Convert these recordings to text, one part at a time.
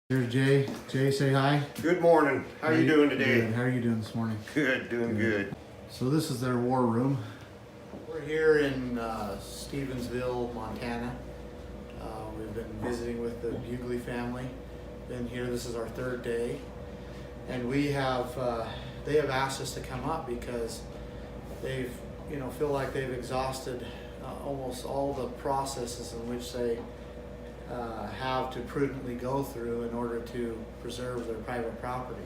There's Jay. Jay, say hi. Good morning. How are you doing today? Good. How are you doing this morning? Good, doing good. So this is their war room. We're here in Stevensville, Montana. We've been visiting with the Bugley family. Been here, this is our third day. And we have, they have asked us to come up because they've, feel like they've exhausted almost all the processes in which they have to prudently go through in order to preserve their private property.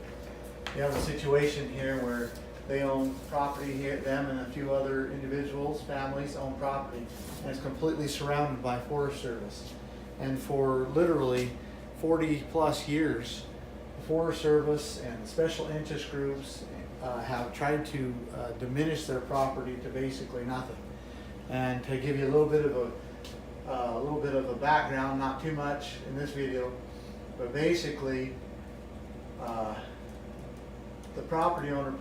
You have a situation here where they own property here, them and a few other individuals, families own property, and it's completely surrounded by Forest Service. And for literally 40 plus years, the Forest Service and special interest groups have tried to diminish their property to basically nothing. And to give you a little bit of a background, not too much in this video, but basically the property owner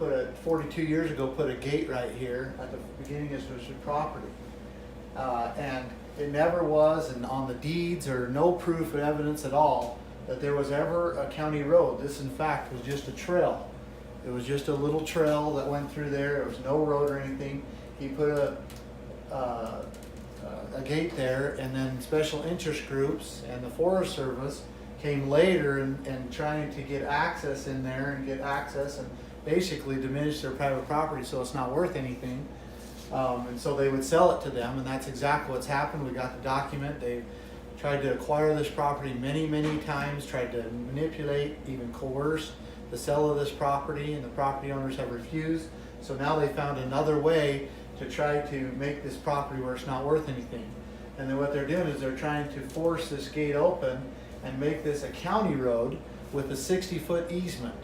42 years ago put a gate right here at the beginning of his property, and it never was, and on the deeds or no proof or evidence at all that there was ever a county road. This in fact was just a trail. It was just a little trail that went through there. There was no road or anything. He put a gate there, and then special interest groups and the Forest Service came later and trying to get access in there and basically diminish their private property so it's not worth anything. And so they would sell it to them, and that's exactly what's happened. We got the document. They tried to acquire this property many, many times, tried to manipulate, even coerce the sale of this property, and the property owners have refused. So now they found another way to try to make this property where it's not worth anything. And then what they're doing is they're trying to force this gate open and make this a county road with a 60-foot easement.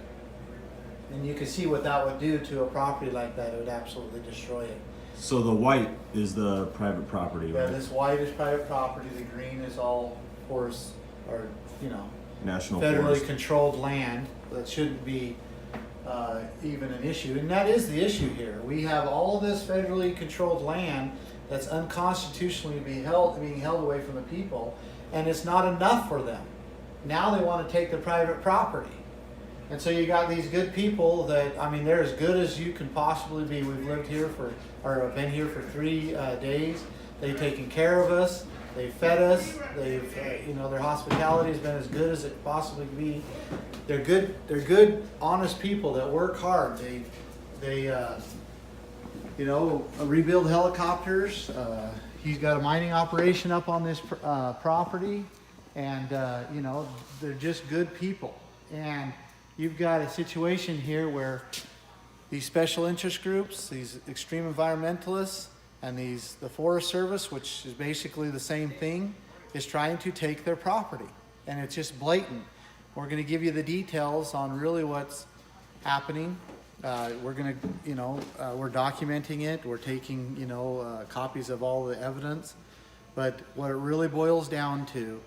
And you can see what that would do to a property like that. It would absolutely destroy it. So the white is the private property, Yeah, right? this white is private property. The green is all forest, or National federally forest. controlled land that shouldn't be even an issue. And that is the issue here. We have all this federally controlled land that's unconstitutionally being held away from the people, and it's not enough for them. Now they want to take the private property. And so you got these good people that, they're as good as you can possibly be. We've lived here been here for 3 days. They've taken care of us. They've fed us. They've, their hospitality has been as good as it could possibly be. They're good, honest people that work hard. They rebuild helicopters. He's got a mining operation up on this property, and they're just good people. And you've got a situation here where these special interest groups, these extreme environmentalists, and the Forest Service, which is basically the same thing, is trying to take their property. And it's just blatant. We're going to give you the details on really what's happening. We're documenting it. We're taking, copies of all the evidence. But what it really boils down to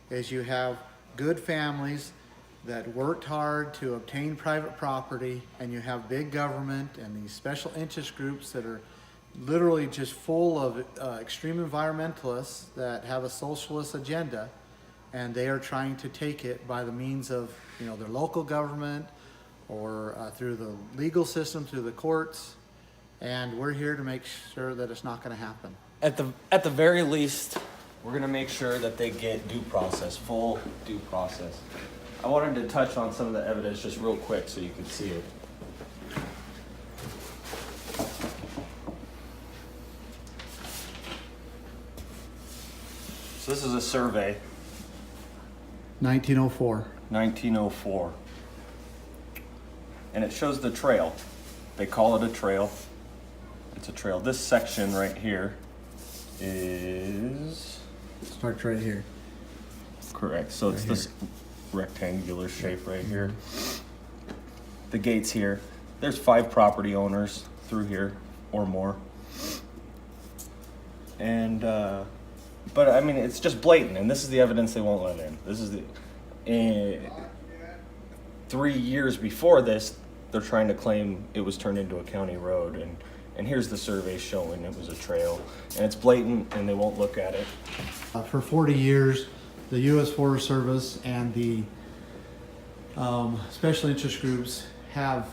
is you have good families that worked hard to obtain private property, and you have big government and these special interest groups that are literally just full of extreme environmentalists that have a socialist agenda, and they are trying to take it by the means of their local government or through the legal system, through the courts. And we're here to make sure that it's not going to happen. At the very least, we're going to make sure that they get due process, full due process. I wanted to touch on some of the evidence just real quick so you could see it. So this is a survey, 1904. 1904. And it shows the trail. They call it a trail. It's a trail. This section right here is... Starts right here. Correct. So it's this rectangular shape right here. The gates here. There's 5 property owners through here or more. And but it's just blatant, and this is the evidence they won't let in. This is the 3 years before this, they're trying to claim it was turned into a county road, and here's the survey showing it was a trail, and it's blatant, and they won't look at it. For 40 years, the U.S. Forest Service and the special interest groups have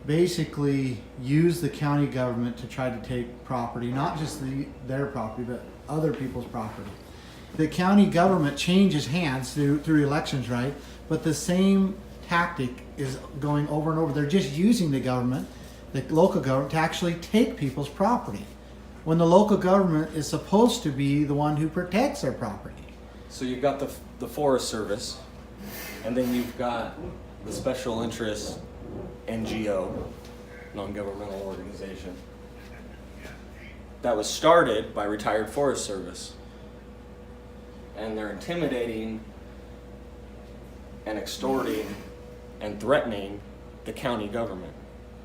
basically used the county government to try to take property, not just their property, but other people's property. The county government changes hands through elections, right? But the same tactic is going over and over. They're just using the government, the local government, to actually take people's property, when the local government is supposed to be the one who protects their property. So you've got the Forest Service, and then you've got the special interest NGO, non-governmental organization, that was started by retired Forest Service. And they're intimidating and extorting and threatening the county government.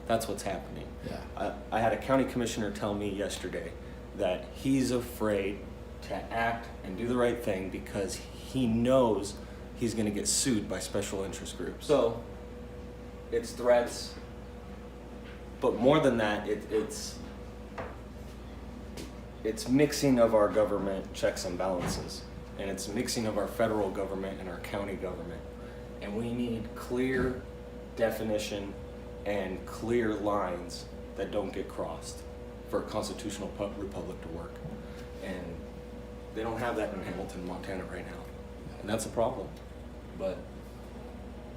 That's what's happening. Yeah. I had a county commissioner tell me yesterday that he's afraid to act and do the right thing because he knows he's going to get sued by special interest groups. So it's threats, but more than that, it's mixing of our government checks and balances, and it's mixing of our federal government and our county government. And we need clear definition and clear lines that don't get crossed for a constitutional republic to work. And they don't have that in Hamilton, Montana right now. And that's a problem. But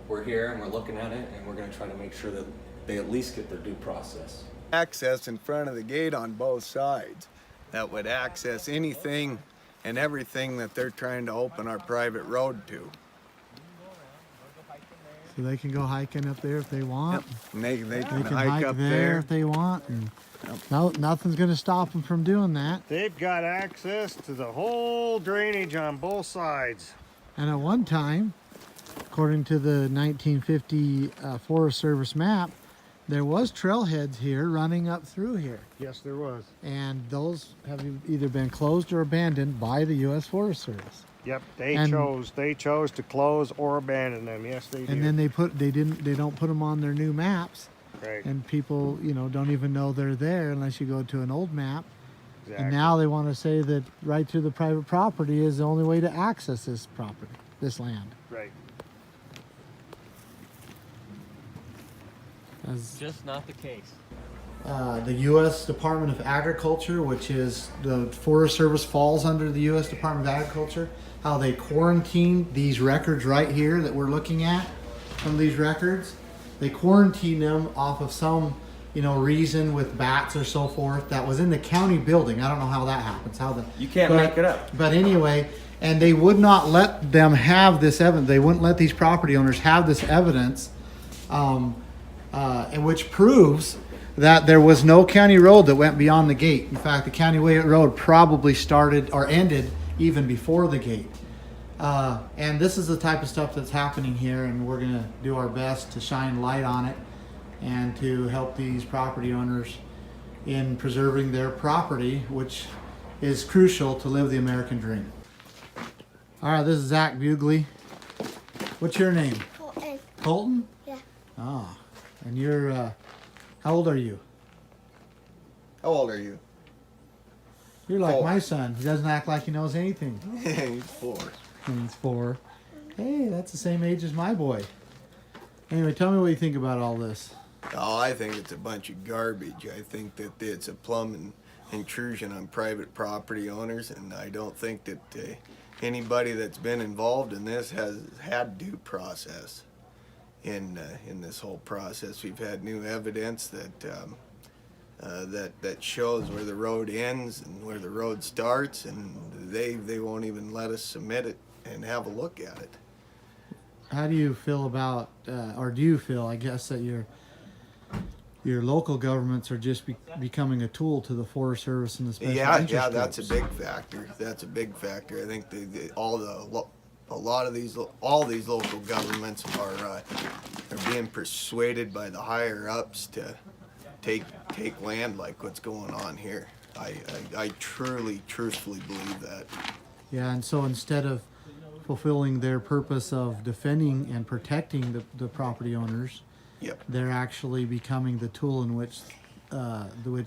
we're here and we're looking at it, and we're going to try to make sure that they at least get their due process. Access in front of the gate on both sides that would access anything and everything that they're trying to open our private road to. So they can go hiking up there if they want. And they They can can hike hike up there there. if they want. And nothing's going to stop them from doing that. They've got access to the whole drainage on both sides. And at one time, according to the 1950 Forest Service map, there was trailheads here running up through here. Yes, there was. And those have either been closed or abandoned by the U.S. Forest Service. Yep, And- they chose to close or abandon them. Yes, they And then they don't put them on their new maps. Right. And people, don't even know they're there unless you go to an old map. Exactly. And now they want to say that right through the private property is the only way to access this property, this land. Right. Just not the case. The U.S. Department of Agriculture, which is the Forest Service falls under the U.S. Department of Agriculture, how they quarantine these records right here that we're looking at, from these records. They quarantine them off of some, reason with bats or so forth that was in the county building. I don't know how that happens. You can't make it up. But anyway, and they would not let them have this evidence. They wouldn't let these property owners have this evidence, and which proves that there was no county road that went beyond the gate. In fact, the county road probably started or ended even before the gate. And this is the type of stuff that's happening here, and we're going to do our best to shine light on it and to help these property owners in preserving their property, which is crucial to live the American dream. All right, this is Zach Bugley. What's your name? Colton. Colton? Yeah. Ah, and you're, how old are you? How old are you? You're like 4. my son. He doesn't act like he knows anything. He's 4. And he's 4. Hey, that's the same age as my boy. Anyway, tell me what you think about all this. Oh, I think it's a bunch of garbage. I think that it's a plumb intrusion on private property owners, and I don't think that anybody that's been involved in this has had due process in this whole process. We've had new evidence that shows where the road ends and where the road starts, and they won't even let us submit it and have a look at it. How do you feel about, or do you feel, I guess, that your local governments are just becoming a tool to the Forest Service and the special interest Yeah, that's a groups? big factor. That's a big factor. I think all these local governments are being persuaded by the higher ups to take land like what's going on here. I truthfully believe that. Yeah, and so instead of fulfilling their purpose of defending and protecting the property owners, Yep. they're actually becoming the tool in which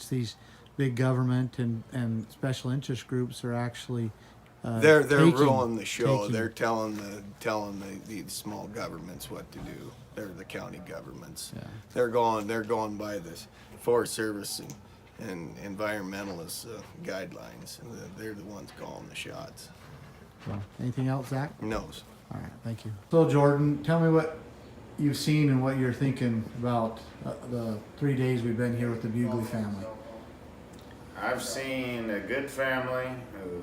these big government and special interest groups are actually They're taking- ruling the show. taking- They're telling the small governments what to do. They're the county governments. Yeah. They're going by this Forest Service and environmentalist guidelines. And they're the ones calling the shots. So, anything else, Zach? Knows. All right, thank you. So Jordan, tell me what you've seen and what you're thinking about the 3 days we've been here with the Bugley family. I've seen a good family who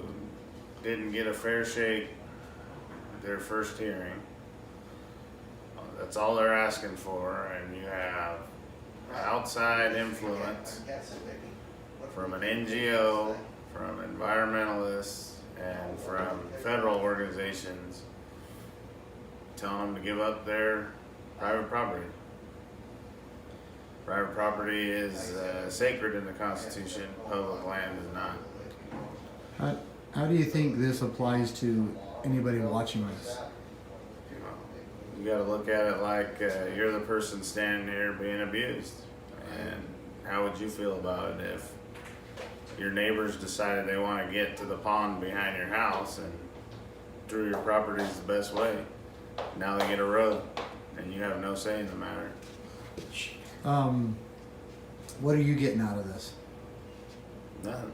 didn't get a fair shake at their first hearing. That's all they're asking for, and you have outside influence from an NGO, from environmentalists, and from federal organizations telling them to give up their private property. Private property is sacred in the Constitution, public land is not. How do you think this applies to anybody watching this? You gotta look at it like you're the person standing here being abused. And how would you feel about it if your neighbors decided they wanna get to the pond behind your house and through your property is the best way? Now they get a road and you have no say in the matter. What are you getting out of this? Nothing.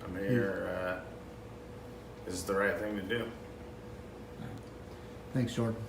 I'm here, this is the right thing to do. Thanks, Jordan.